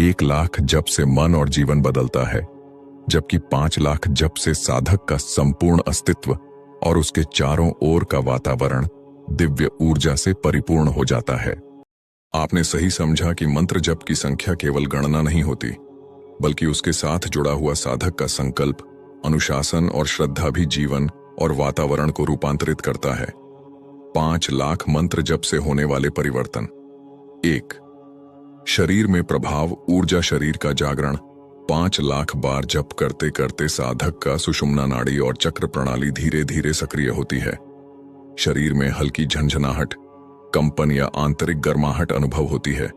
1 लाख जप से मन और जीवन बदलता है, जबकि 5 लाख जप से साधक का संपूर्ण अस्तित्व और उसके चारों ओर का वातावरण दिव्य ऊर्जा से परिपूर्ण हो जाता है। आपने सही समझा कि मंत्र जप की संख्या केवल गणना नहीं होती, बल्कि उसके साथ जुड़ा हुआ साधक का संकल्प, अनुशासन और श्रद्धा भी जीवन और वातावरण को रूपांतरित करता है। 5 लाख मंत्र जप से होने वाले परिवर्तन। 1. शरीर में प्रभाव, ऊर्जा। शरीर का जागरण। 5 लाख बार जप करते करते साधक का सुषुम्ना नाड़ी और चक्र प्रणाली धीरे धीरे सक्रिय होती है। शरीर में हल्की झंझनाहट, कंपन या आंतरिक गर्माहट अनुभव होती है।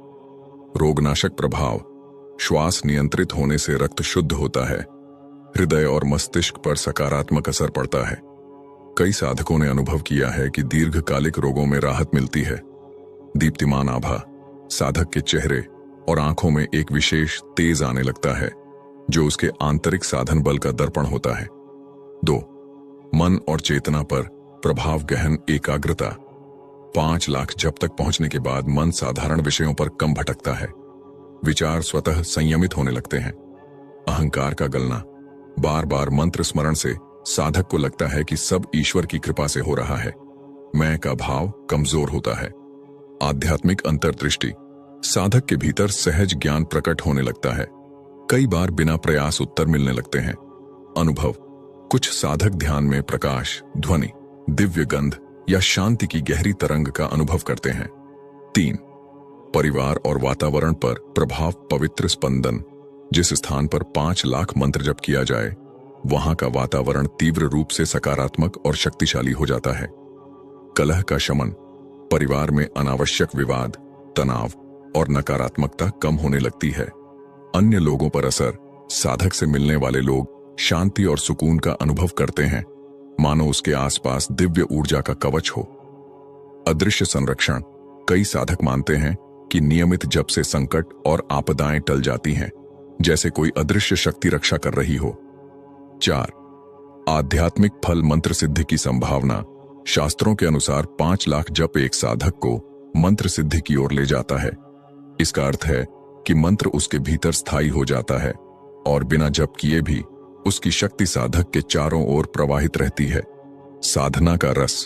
रोगनाशक प्रभाव, श्वास नियंत्रित होने से रक्त शुद्ध होता है। हृदय और मस्तिष्क पर सकारात्मक असर पड़ता है। कई साधकों ने अनुभव किया है कि दीर्घकालिक रोगों में राहत मिलती है। दीप्तिमान आभा, साधक के चेहरे और आंखों में एक विशेष तेज आने लगता है, जो उसके आंतरिक साधन बल का दर्पण होता है। 2. मन और चेतना पर प्रभाव, गहन एकाग्रता। 5 लाख जप तक पहुंचने के बाद मन साधारण विषयों पर कम भटकता है। विचार स्वतः संयमित होने लगते हैं। अहंकार का गलना, बार बार मंत्र स्मरण से साधक को लगता है कि सब ईश्वर की कृपा से हो रहा है। मैं का भाव कमजोर होता है। आध्यात्मिक अंतर्दृष्टि, साधक के भीतर सहज ज्ञान प्रकट होने लगता है। कई बार बिना प्रयास उत्तर मिलने लगते हैं। अनुभव, कुछ साधक ध्यान में प्रकाश, ध्वनि, दिव्य गंध या शांति की गहरी तरंग का अनुभव करते हैं। 3. परिवार और वातावरण पर प्रभाव, पवित्र स्पंदन। जिस स्थान पर 5 लाख मंत्र जप किया जाए, वहां का वातावरण तीव्र रूप से सकारात्मक और शक्तिशाली हो जाता है। कलह का शमन, परिवार में अनावश्यक विवाद, तनाव और नकारात्मकता कम होने लगती है। अन्य लोगों पर असर, साधक से मिलने वाले लोग शांति और सुकून का अनुभव करते हैं, मानो उसके आसपास दिव्य ऊर्जा का कवच हो। अदृश्य संरक्षण, कई साधक मानते हैं कि नियमित जप से संकट और आपदाएं टल जाती हैं, जैसे कोई अदृश्य शक्ति रक्षा कर रही हो। 4. आध्यात्मिक फल, मंत्र सिद्धि की संभावना। शास्त्रों के अनुसार 5 लाख जप एक साधक को मंत्र सिद्धि की ओर ले जाता है। इसका अर्थ है कि मंत्र उसके भीतर स्थायी हो जाता है और बिना जप किए भी उसकी शक्ति साधक के चारों ओर प्रवाहित रहती है। साधना का रस,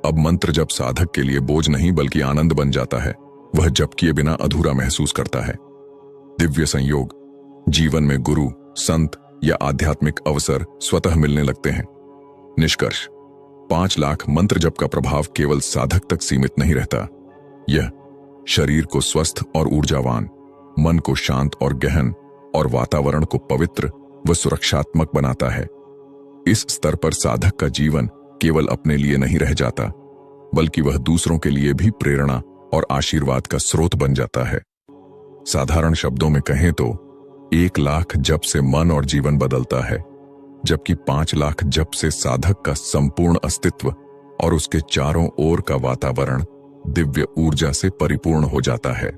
अब मंत्र जप साधक के लिए बोझ नहीं बल्कि आनंद बन जाता है। वह जप किए बिना अधूरा महसूस करता है। दिव्य संयोग, जीवन में गुरु, संत या आध्यात्मिक अवसर स्वतः मिलने लगते हैं। निष्कर्ष, 5 लाख मंत्र जप का प्रभाव केवल साधक तक सीमित नहीं रहता। यह शरीर को स्वस्थ और ऊर्जावान, मन को शांत और गहन और वातावरण को पवित्र व सुरक्षात्मक बनाता है। इस स्तर पर साधक का जीवन केवल अपने लिए नहीं रह जाता, बल्कि वह दूसरों के लिए भी प्रेरणा और आशीर्वाद का स्रोत बन जाता है। साधारण शब्दों में कहें तो 1 लाख जप से मन और जीवन बदलता है, जबकि 5 लाख जप से साधक का संपूर्ण अस्तित्व और उसके चारों ओर का वातावरण दिव्य ऊर्जा से परिपूर्ण हो जाता है।